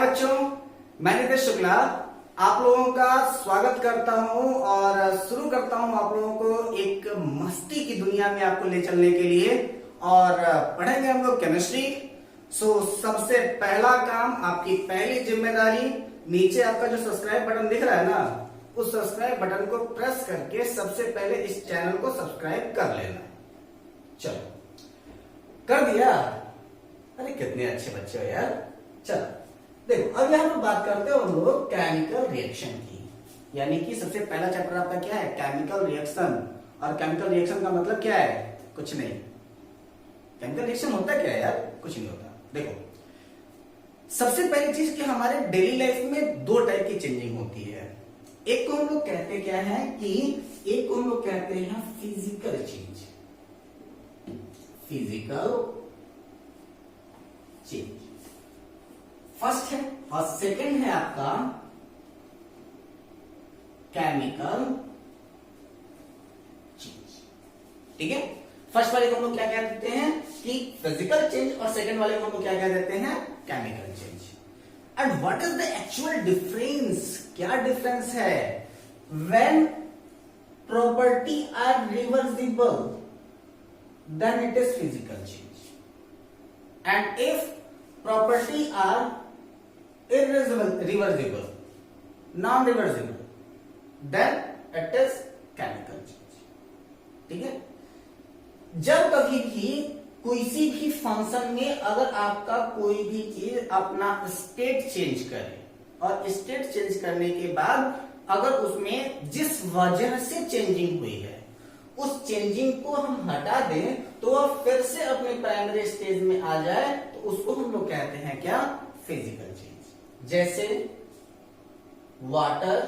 बच्चों, मैं नितेश शुक्ला आप लोगों का स्वागत करता हूं और शुरू करता हूं आप लोगों को एक मस्ती की दुनिया में आपको ले चलने के लिए। और पढ़ेंगे हम लोग केमिस्ट्री। सबसे पहला काम, आपकी पहली जिम्मेदारी, नीचे आपका जो सब्सक्राइब बटन दिख रहा है ना, उस सब्सक्राइब बटन को प्रेस करके सबसे पहले इस चैनल को सब्सक्राइब कर लेना। चलो, कर दिया? अरे कितने अच्छे बच्चे हो यार। चलो देखो, अब यहां पर बात करते हो हम लोग केमिकल रिएक्शन की, यानी कि सबसे पहला चैप्टर आपका क्या है? Chemical reaction. और केमिकल रिएक्शन का मतलब क्या है? कुछ नहीं। केमिकल रिएक्शन होता क्या है यार? कुछ नहीं होता। देखो, सबसे पहली चीज कि हमारे डेली लाइफ में दो टाइप की चेंजिंग होती है। एक को हम लोग कहते क्या है कि एक को हम लोग कहते हैं physical change. Physical change first है, और सेकंड है आपका केमिकल चेंज। ठीक है, फर्स्ट वाले को हम लोग क्या कह देते हैं कि फिजिकल चेंज, और सेकंड वाले को हम लोग क्या कह देते हैं? Chemical change. And what is the actual difference? क्या डिफरेंस है? When property are reversible then it is physical change, and if property are reversible, non-reversible, then it is chemical change. ठीक है, जब कभी भी किसी भी फंक्शन में अगर आपका कोई भी चीज अपना स्टेट चेंज करे, और स्टेट चेंज करने के बाद अगर उसमें जिस वजह से चेंजिंग हुई है उस चेंजिंग को हम हटा दें तो वह फिर से अपने प्राइमरी स्टेज में आ जाए, तो उसको हम लोग कहते हैं क्या? Physical change. जैसे वाटर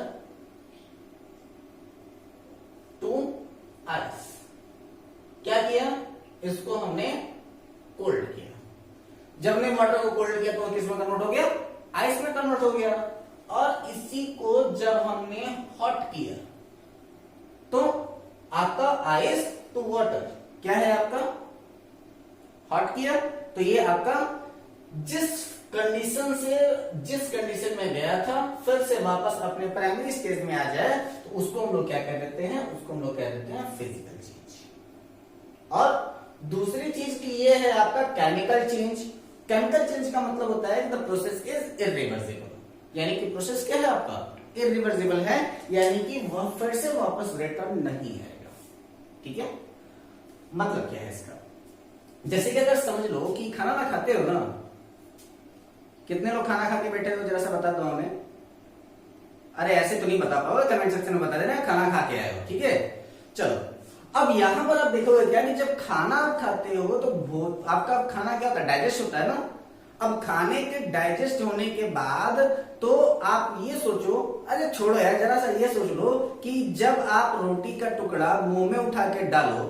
टू आइस, क्या किया? इसको हमने कोल्ड किया। जब हमने वाटर को कोल्ड किया तो किस में कन्वर्ट हो गया? आइस में कन्वर्ट हो गया। और इसी को जब हमने हॉट किया तो आपका आइस टू वाटर क्या है? आपका हॉट किया तो ये आपका जिस कंडीशन में गया था फिर से वापस अपने प्राइमरी स्टेज में आ जाए, तो उसको हम लोग क्या कह देते हैं? उसको हम लोग कह देते हैं फिजिकल चेंज। और दूसरी चीज की ये है आपका केमिकल चेंज। केमिकल चेंज का मतलब होता है द प्रोसेस इज इरिवर्सिबल, यानी कि प्रोसेस क्या है आपका? इरिवर्सिबल है, यानी कि वह फिर से वापस रिटर्न नहीं आएगा। ठीक है, मतलब क्या है इसका? जैसे कि अगर समझ लो कि खाना ना खाते हो ना, कितने लोग खाना खा के बैठे हो? जरा सा बता दो हमें। अरे ऐसे तो नहीं बता पाओगे, कमेंट सेक्शन में बता देना खाना खा के आए हो। ठीक है, चलो अब यहां पर आप देखोगे क्या कि जब खाना खाते हो तो आपका खाना क्या होता है? डाइजेस्ट होता है ना। अब खाने के डाइजेस्ट होने के बाद तो आप ये सोचो, अरे छोड़ो यार, जरा सा ये सोच लो कि जब आप रोटी का टुकड़ा मुंह में उठा के डालो,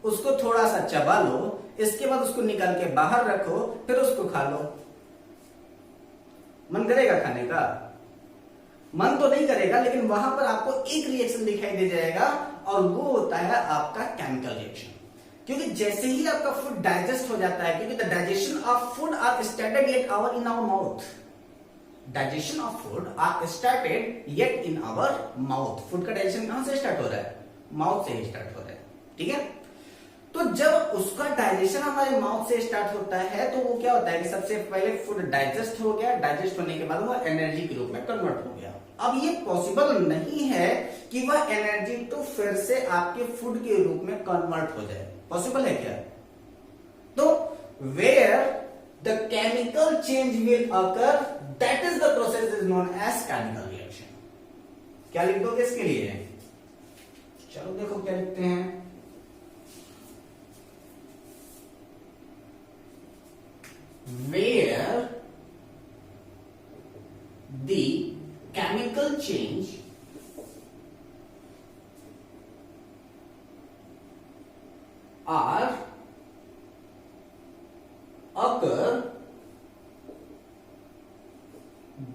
उसको थोड़ा सा चबा लो, इसके बाद उसको निकाल के बाहर रखो, फिर उसको खा लो, मन करेगा खाने का? मन तो नहीं करेगा, लेकिन वहां पर आपको एक रिएक्शन दिखाई दे जाएगा, और वो होता है आपका केमिकल रिएक्शन। क्योंकि जैसे ही आपका फूड डाइजेस्ट हो जाता है, क्योंकि the digestion of food are started yet our in our mouth. Digestion of food are started yet in our mouth. Food का डाइजेशन कहां से स्टार्ट हो रहा है? माउथ से ही स्टार्ट हो रहा है। ठीक है, तो जब उसका डाइजेशन हमारे माउथ से स्टार्ट होता है तो वो क्या होता है कि सबसे पहले फूड डाइजेस्ट हो गया, डाइजेस्ट होने के बाद वो एनर्जी के रूप में कन्वर्ट हो गया। अब ये पॉसिबल नहीं है कि वह एनर्जी तो फिर से आपके फूड के रूप में कन्वर्ट हो जाए। पॉसिबल है क्या? तो where the chemical change will occur, that is the process is known as chemical reaction. क्या लिख दोगे इसके लिए? चलो देखो क्या लिखते हैं। Where the chemical change are occur,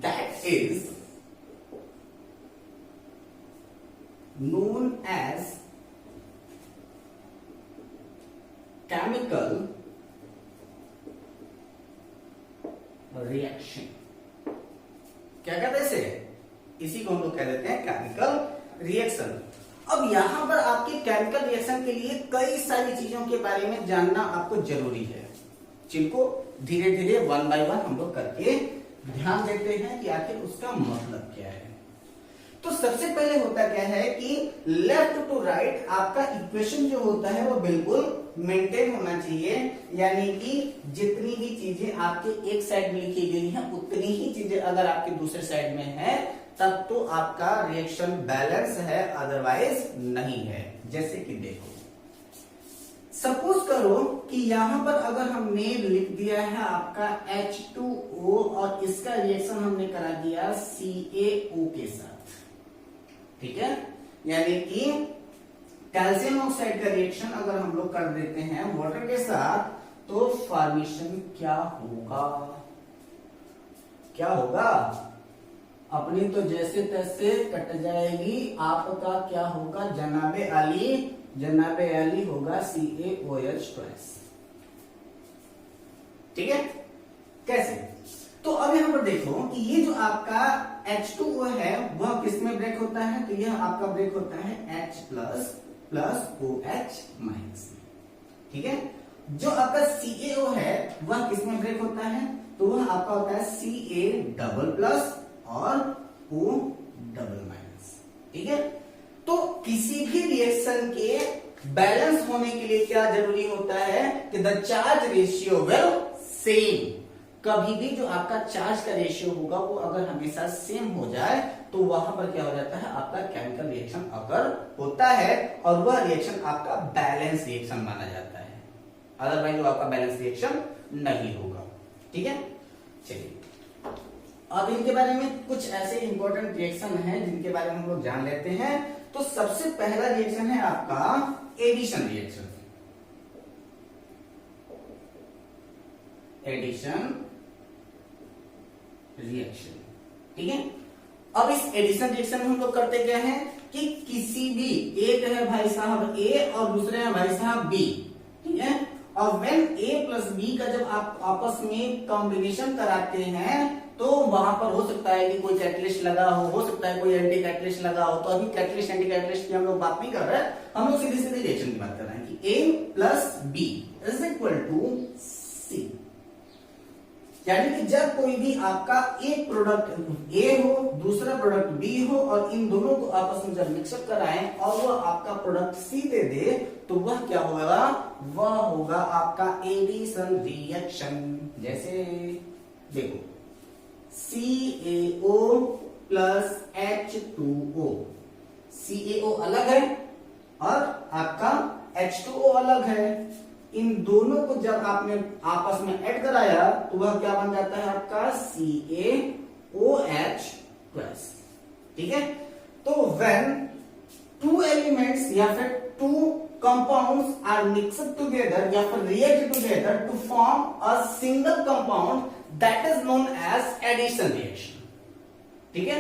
that is known as chemical reaction. क्या कहते हैं इसे? इसी को हम लोग कह देते हैं केमिकल रिएक्शन। अब यहां पर आपके केमिकल रिएक्शन के लिए कई सारी चीजों के बारे में जानना आपको जरूरी है, जिनको धीरे धीरे वन बाय वन हम लोग करके ध्यान देते हैं कि आखिर उसका मतलब क्या है। तो सबसे पहले होता क्या है कि लेफ्ट टू राइट आपका इक्वेशन जो होता है वो बिल्कुल मेंटेन होना चाहिए, यानी कि जितनी भी चीजें आपके एक साइड में लिखी गई हैं उतनी ही चीजें अगर आपके दूसरे साइड में है तब तो आपका रिएक्शन बैलेंस है, अदरवाइज नहीं है। जैसे कि देखो, सपोज करो कि यहां पर अगर हमने लिख दिया है आपका H2O और इसका रिएक्शन हमने करा दिया CaO के साथ, ठीक है, यानी कि कैल्शियम ऑक्साइड का रिएक्शन अगर हम लोग कर देते हैं वाटर के साथ तो फॉर्मेशन क्या होगा? क्या होगा? अपनी तो जैसे तैसे कट जाएगी, आपका क्या होगा? जनाबे अली होगा CaOH+। ठीक है, कैसे? तो अब यहां पर देखो कि ये जो आपका H2O है वह किस में ब्रेक होता है? तो यह आपका ब्रेक होता है H+ OH-। ठीक है, जो आपका CaO है वह किस में ब्रेक होता है? तो वह आपका होता है Ca++ और O+-। ठीक है, तो किसी भी रिएक्शन के बैलेंस होने के लिए क्या जरूरी होता है कि the charge ratio will same. कभी भी जो आपका चार्ज का रेशियो होगा वो अगर हमेशा सेम हो जाए तो वहां पर क्या हो जाता है? आपका केमिकल रिएक्शन अगर होता है और वह रिएक्शन आपका बैलेंस रिएक्शन माना जाता है, अदरवाइज वो आपका बैलेंस रिएक्शन नहीं होगा। ठीक है, चलिए अब इनके बारे में कुछ ऐसे इंपॉर्टेंट रिएक्शन हैं जिनके बारे में हम लोग जान लेते हैं। तो सबसे पहला रिएक्शन है आपका एडिशन रिएक्शन। एडिशन रिएक्शन, ठीक है। अब इस एडिशन रिएक्शन में हम लोग करते क्या है कि किसी भी, एक है भाई साहब ए और दूसरे है भाई साहब बी, ठीक है, और व्हेन ए प्लस बी का जब आप आपस में कॉम्बिनेशन कराते हैं तो वहां पर हो सकता है कि कोई कैटलिस्ट लगा हो सकता है कोई एंटी कैटलिस्ट लगा हो। तो अभी कैटलिस्ट एंटी कैटलिस्ट की हम लोग बात नहीं कर रहे हैं, हम लोग सीधी सीधी रिएक्शन की बात कर रहे हैं कि A+B = C। यानी कि जब कोई भी आपका एक प्रोडक्ट ए हो दूसरा प्रोडक्ट बी हो और इन दोनों को आपस में जब मिक्सअप कराएं और वह आपका प्रोडक्ट सी दे दे तो वह क्या होगा? वह होगा आपका एडिशन रिएक्शन। जैसे देखो CaO + H2O, CaO अलग है और आपका H2O अलग है। इन दोनों को जब आपने आपस में ऐड कराया तो वह क्या बन जाता है? आपका CaOH+। ठीक है, तो व्हेन टू एलिमेंट्स या फिर two compounds are mixed together या फिर react together to form a single compound that is known as addition reaction. ठीक है,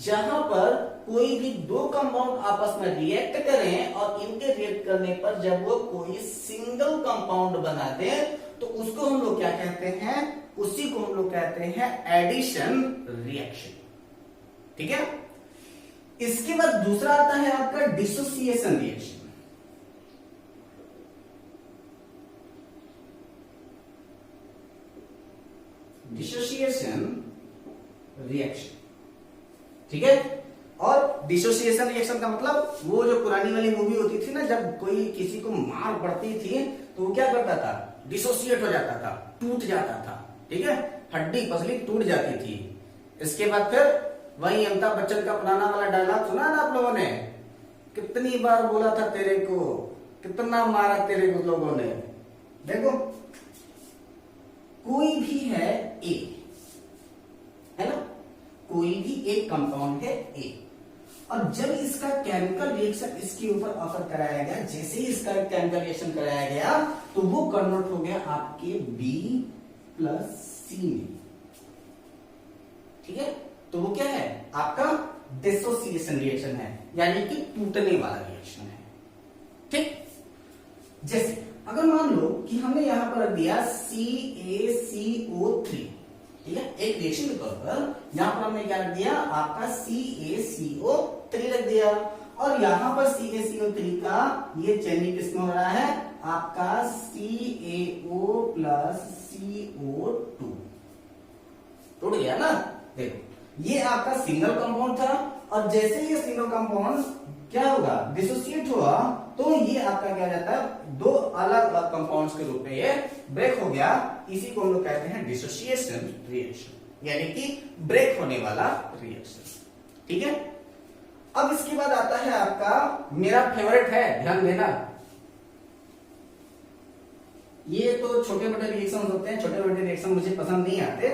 जहां पर कोई भी दो कंपाउंड आपस में रिएक्ट करें और इनके रिएक्ट करने पर जब वो कोई सिंगल कंपाउंड बना दे तो उसको हम लोग क्या कहते हैं? उसी को हम लोग कहते हैं एडिशन रिएक्शन। ठीक है, इसके बाद दूसरा आता है आपका डिसोसिएशन रिएक्शन। डिसोसिएशन रिएक्शन, ठीक है, और डिसोसिएशन रिएक्शन का मतलब वो जो पुरानी वाली मूवी होती थी ना, जब कोई किसी को मार पड़ती थी तो वो क्या करता था? डिसोसिएट हो जाता था, टूट जाता था। ठीक है, हड्डी पसली टूट जाती थी। इसके बाद फिर वही अमिताभ बच्चन का पुराना वाला डायलॉग सुना ना आप लोगों ने? कितनी बार बोला था तेरे को, कितना मारा तेरे को लोगों ने। देखो कोई भी है ए, है ना, कोई भी एक कंपाउंड है ए और जब इसका केमिकल रिएक्शन इसके ऊपर ऑफर कराया गया, जैसे ही इसका केमिकल रिएक्शन कराया गया तो वो कन्वर्ट हो गया आपके B+C में। ठीक है, तो वो क्या है? आपका डिसोसिएशन रिएक्शन है, यानी कि टूटने वाला रिएक्शन है। ठीक, जैसे अगर मान लो कि हमने यहां पर दिया CaCO3, ठीक है, एक रिएक्शन के तौर पर यहां पर हमने क्या रख दिया, आपका CaCO3 रख दिया, और यहां पर CaCO3 का ये चयनित किसमें हो रहा है, आपका CaO प्लस CO2 टूट गया ना। देखो ये आपका सिंगल कंपाउंड था, और जैसे ये सिंगल कंपाउंड क्या होगा, डिसोसिएट हुआ, तो ये आपका क्या जाता है, दो अलग अलग कंपाउंड्स के रूप में ये ब्रेक हो गया। इसी को हम लोग कहते हैं डिसोसिएशन रिएक्शन, यानी कि ब्रेक होने वाला रिएक्शन। ठीक है, अब इसके बाद आता है आपका मेरा फेवरेट है, ध्यान देना, ये तो छोटे मोटे रिएक्शन होते हैं, छोटे मोटे रिएक्शन मुझे पसंद नहीं आते,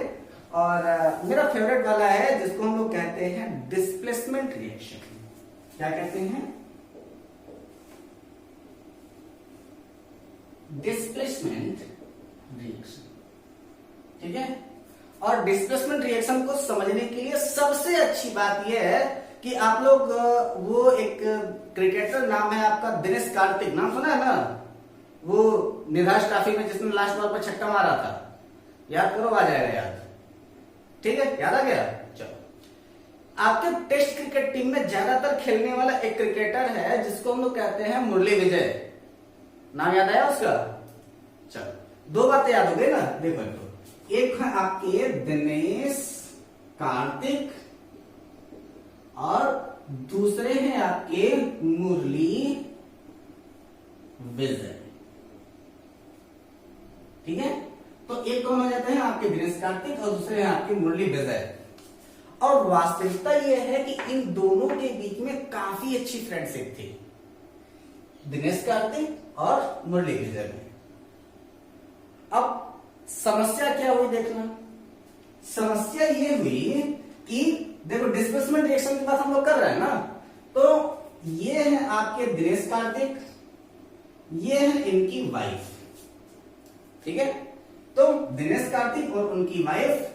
और मेरा फेवरेट वाला है जिसको हम लोग कहते हैं डिस्प्लेसमेंट रिएक्शन। क्या कहते हैं, डिस्प्लेसमेंट रिएक्शन। ठीक है, और डिस्प्लेसमेंट रिएक्शन को समझने के लिए सबसे अच्छी बात यह है कि आप लोग वो एक क्रिकेटर नाम है आपका दिनेश कार्तिक, नाम सुना है ना, वो निर्धारित ट्रॉफी में जिसने लास्ट बॉल पर छक्का मारा था, याद करो, आ जाएगा याद। ठीक है, याद आ गया। चलो, आपके टेस्ट क्रिकेट टीम में ज्यादातर खेलने वाला एक क्रिकेटर है जिसको हम लोग कहते हैं मुरली विजय, नाम याद आया उसका। चलो, दो बातें याद हो गई ना, देखो तो एक है आपके दिनेश कार्तिक, और दूसरे हैं आपके मुरली विजय। ठीक है, तो एक कौन हो जाते हैं आपके दिनेश कार्तिक, और दूसरे हैं आपके मुरली विजय। और वास्तविकता यह है कि इन दोनों के बीच में काफी अच्छी फ्रेंडशिप थी, दिनेश कार्तिक और मुरली विजय में। अब समस्या क्या हुई देखना, समस्या ये हुई कि देखो डिस्प्लेसमेंट रिएक्शन की बात हम लोग कर रहे हैं ना, तो ये है आपके दिनेश कार्तिक, ये है इनकी वाइफ। ठीक है, तो दिनेश कार्तिक और उनकी वाइफ,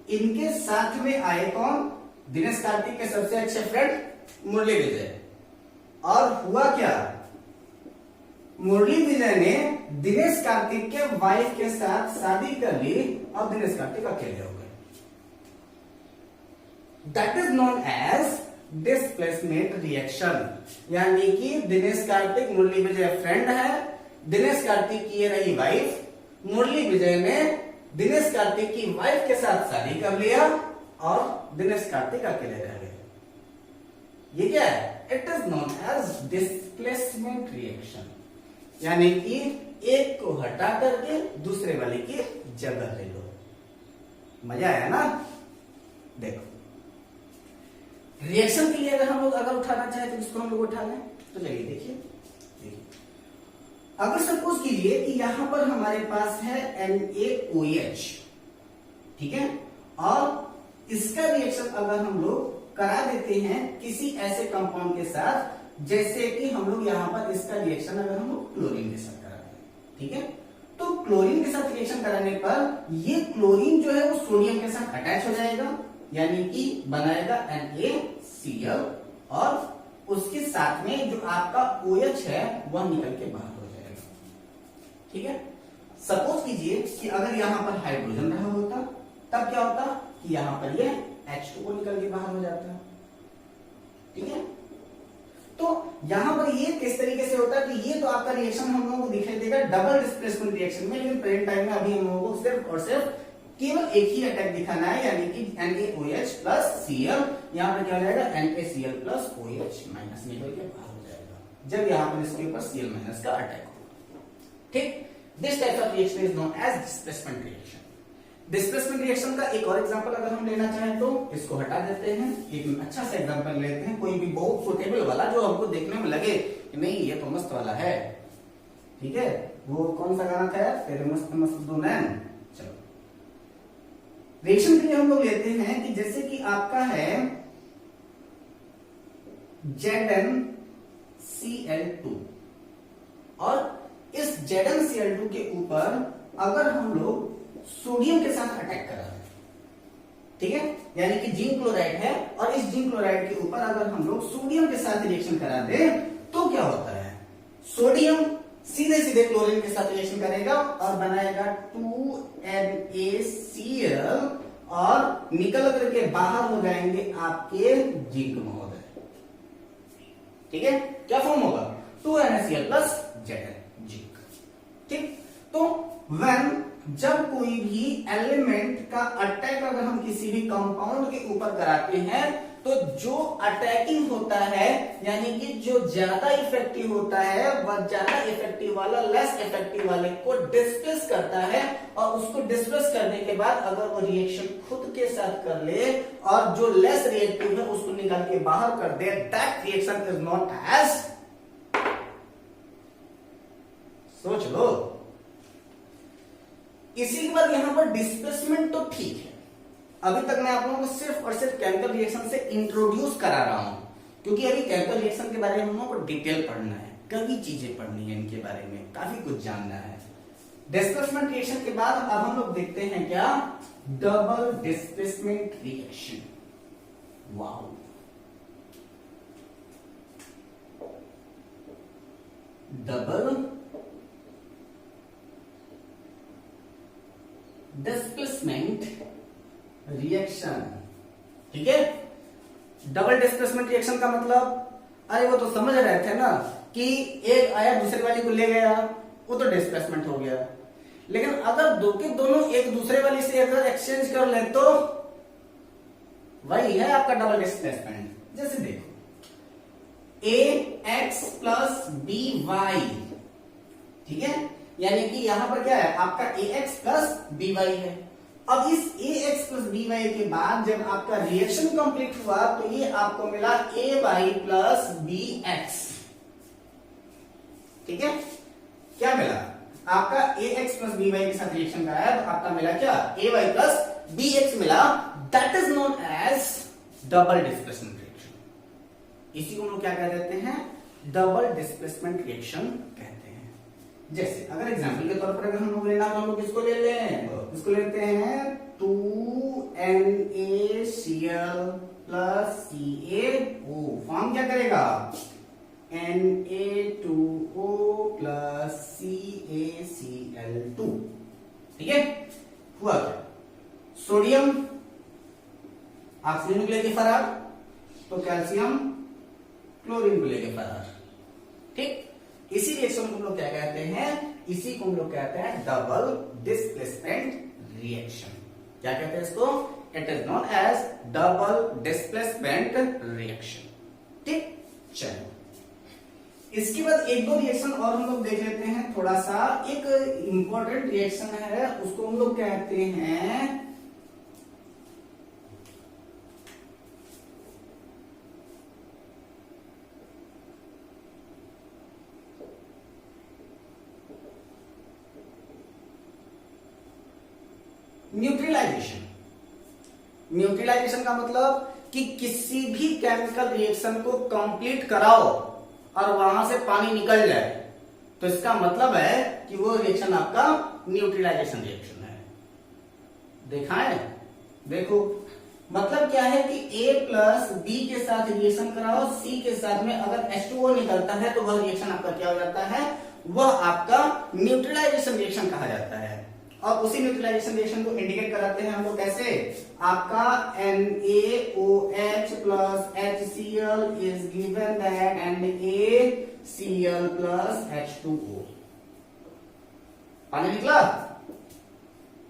इनके साथ में आए कौन, दिनेश कार्तिक के सबसे अच्छे फ्रेंड मुरली विजय। और हुआ क्या, मुरली विजय ने दिनेश कार्तिक के वाइफ के साथ शादी कर ली, और दिनेश कार्तिक अकेले हो गए। That is known as displacement reaction, यानी कि दिनेश कार्तिक मुरली विजय फ्रेंड है, दिनेश कार्तिक की ये रही वाइफ, मुरली विजय ने दिनेश कार्तिक की वाइफ के साथ शादी कर लिया, और दिनेश कार्तिक अकेले रह गए। ये क्या है, it is known as displacement reaction, यानी कि एक को हटा करके दूसरे वाले की जगह ले लो। मजा आया ना। देखो, रिएक्शन के लिए अगर हम लोग उठाना चाहे तो इसको हम लोग उठा लें, तो चलिए देखिए, अगर सपोज कीजिए कि यहां पर हमारे पास है NaOH, ठीक है, और इसका रिएक्शन अगर हम लोग करा देते हैं किसी ऐसे कंपाउंड के साथ, जैसे कि हम लोग यहां पर इसका रिएक्शन अगर हम लोग क्लोरीन के साथ कराते हैं, ठीक है, तो क्लोरीन के साथ रिएक्शन कराने पर ये क्लोरीन जो है वो सोडियम के साथ अटैच हो जाएगा, यानी कि बनाएगा NaCl, और उसके साथ में जो आपका OH है वह निकल के बाहर हो जाएगा। ठीक है, सपोज कीजिए कि अगर यहां पर हाइड्रोजन रहा होता, तब क्या होता कि यहां पर ये H2O निकल के बाहर हो जाता। ठीक है, तो यहां पर ये किस तरीके से होता है कि ये तो आपका रिएक्शन हम लोगों को दिखाई देगा डबल डिस्प्लेसमेंट रिएक्शन में, लेकिन प्रेजेंट टाइम में अभी हम लोगों को सिर्फ और सिर्फ केवल एक ही अटैक दिखाना है, यानी कि NaOH प्लस Cl, यहां पर क्या हो जाएगा NaCl प्लस OH माइनस निकल के बाहर हो जाएगा, जब यहां पर इसके ऊपर Cl माइनस का अटैक होगा। ठीक, this type of reaction is known as displacement reaction. Displacement reaction का एक और एग्जांपल अगर हम लेना चाहें तो इसको हटा देते हैं, एक अच्छा सा एग्जांपल लेते हैं, कोई भी बहुत सुटेबल वाला जो हमको देखने में लगे कि नहीं ये तो मस्त वाला है। ठीक है, वो कौन सा गाना था, तेरे मस्त मस्त दो नैन। चलो, रिएक्शन के लिए हम लोग लेते हैं कि जैसे कि आपका है ZnCl2, और इस ZnCl2 के ऊपर अगर हम लोग सोडियम के साथ अटैक करा है, ठीक है, यानी कि जिंक क्लोराइड है, और इस जिंक क्लोराइड के ऊपर अगर हम लोग सोडियम के साथ रिएक्शन करा दे, तो क्या होता है, सोडियम सीधे सीधे क्लोरीन के साथ रिएक्शन करेगा और बनाएगा 2NaCl और निकल करके बाहर हो जाएंगे आपके जिंक महोदय। ठीक है, क्या फॉर्म होगा 2NaCl प्लस Zn जिंक। ठीक, तो व्हेन जब कोई भी एलिमेंट का अटैक अगर हम किसी भी कंपाउंड के ऊपर कराते हैं तो जो अटैकिंग होता है यानी कि जो ज्यादा इफेक्टिव होता है वह ज्यादा इफेक्टिव वाला लेस इफेक्टिव वाले को डिस्प्लेस करता है, और उसको डिस्प्लेस करने के बाद अगर वो रिएक्शन खुद के साथ कर ले और जो लेस रिएक्टिव है उसको निकाल के बाहर कर दे, that reaction is not as, सोच लो। इसी के बाद यहां पर डिस्प्लेसमेंट तो ठीक है, अभी तक मैं आप लोगों को सिर्फ और सिर्फ केमिकल रिएक्शन से इंट्रोड्यूस करा रहा हूं, क्योंकि अभी केमिकल रिएक्शन के बारे में हम लोगों को डिटेल पढ़ना है, कई चीजें पढ़नी है इनके बारे में, काफी कुछ जानना है। डिस्प्लेसमेंट रिएक्शन के बाद अब हम लोग देखते हैं क्या, double displacement reaction. Wow, double displacement reaction. ठीक है, डबल डिस्प्लेसमेंट रिएक्शन का मतलब, अरे वो तो समझ रहे थे ना कि एक आया दूसरे वाली को ले गया, वो तो डिस्प्लेसमेंट हो गया। लेकिन अगर दो के दोनों एक दूसरे वाली से अगर एक्सचेंज कर ले तो वही है आपका डबल डिस्प्लेसमेंट। जैसे देखो ax प्लस by, ठीक है, यानी कि यहां पर क्या है आपका ax प्लस by है। अब इस ax प्लस by के बाद जब आपका रिएक्शन कंप्लीट हुआ तो ये आपको मिला ay प्लस bx। ठीक है, क्या मिला आपका ax प्लस by के साथ रिएक्शन कराया तो आपका मिला क्या ay प्लस bx मिला, that is known as double displacement reaction. इसी को हम लोग क्या कह देते हैं, डबल डिस्प्लेसमेंट रिएक्शन कहते हैं। जैसे अगर एग्जांपल के तौर पर अगर हम लोग लेना तो हम लोग किसको ले लें, इसको लेते हैं 2NaCl प्लस CaO, फॉर्म क्या करेगा Na2O प्लस CaCl2। ठीक है, हुआ क्या, सोडियम ऑक्सीजन को लेके फरार तो कैल्शियम क्लोरीन को लेके फरार। ठीक, इसी रिएक्शन को हम लोग क्या कहते हैं, इसी को हम लोग कहते हैं डबल डिस्प्लेसमेंट रिएक्शन। क्या कहते हैं इसको, it is known as double displacement reaction. ठीक, चलो इसके बाद एक दो रिएक्शन और हम लोग देख लेते हैं थोड़ा सा। एक इंपॉर्टेंट रिएक्शन है, उसको हम लोग कहते हैं न्यूट्रलाइजेशन। न्यूट्रलाइजेशन का मतलब कि किसी भी केमिकल रिएक्शन को कंप्लीट कराओ और वहां से पानी निकल जाए तो इसका मतलब है कि वो रिएक्शन आपका न्यूट्रलाइजेशन रिएक्शन है। देखा है, देखो मतलब क्या है कि A प्लस B के साथ रिएक्शन कराओ, C के साथ में अगर H2O निकलता है तो वह रिएक्शन आपका क्या हो जाता है, वह आपका न्यूट्रलाइजेशन रिएक्शन कहा जाता है। और उसी न्यूट्रलाइजेशन रिएक्शन को इंडिकेट कराते हैं हम लोग कैसे, आपका NaOH plus HCl is given that NaCl plus H2O। पानी निकला,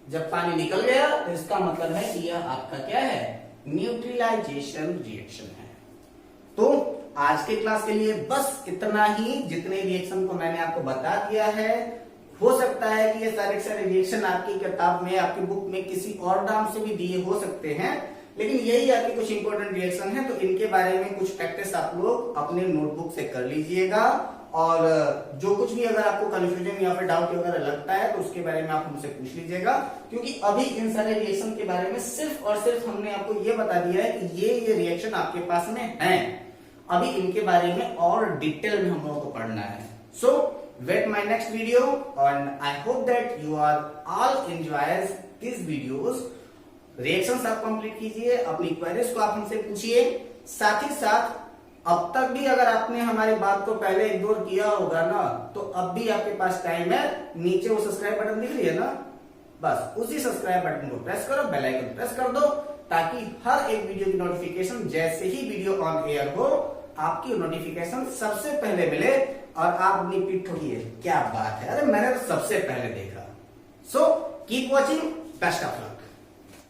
जब पानी निकल गया तो इसका मतलब है कि यह आपका क्या है, न्यूट्रलाइजेशन रिएक्शन है। तो आज के क्लास के लिए बस इतना ही, जितने रिएक्शन को मैंने आपको बता दिया है। हो सकता है कि ये सारे रिएक्शन आपकी किताब में, आपकी बुक में किसी और नाम से भी दिए हो सकते हैं, लेकिन यही आपके कुछ इंपॉर्टेंट रिएक्शन है, तो इनके बारे में कुछ प्रैक्टिस आप लोग अपने नोटबुक से कर लीजिएगा। और जो कुछ भी अगर आपको कंफ्यूजन या फिर डाउट वगैरह लगता है तो उसके बारे में आप हमसे पूछ लीजिएगा, क्योंकि अभी इन सारे रिएक्शन के बारे में सिर्फ और सिर्फ हमने आपको ये बता दिया है कि ये रिएक्शन आपके पास में है। अभी इनके बारे में और डिटेल में हम लोगों को पढ़ना है। सो wait my next video and I hope that you are all enjoys these videos। Reactions आप कंप्लीट कीजिए, अपनी क्वेरीज को आप हमसे पूछिए। साथ ही साथ अब तक भी अगर आपने हमारी बात को पहले इग्नोर किया होगा ना, तो अब भी आपके पास टाइम है, नीचे वो सब्सक्राइब बटन दिख रही है ना, बस उसी सब्सक्राइब बटन को प्रेस करो, बेल आइकन प्रेस कर दो, ताकि हर एक वीडियो की नोटिफिकेशन जैसे ही वीडियो ऑन एयर हो आपकी नोटिफिकेशन सबसे पहले मिले और आप अपनी पीठ ठोकिए, क्या बात है, अरे मैंने तो सबसे पहले देखा। So keep watching, best of luck.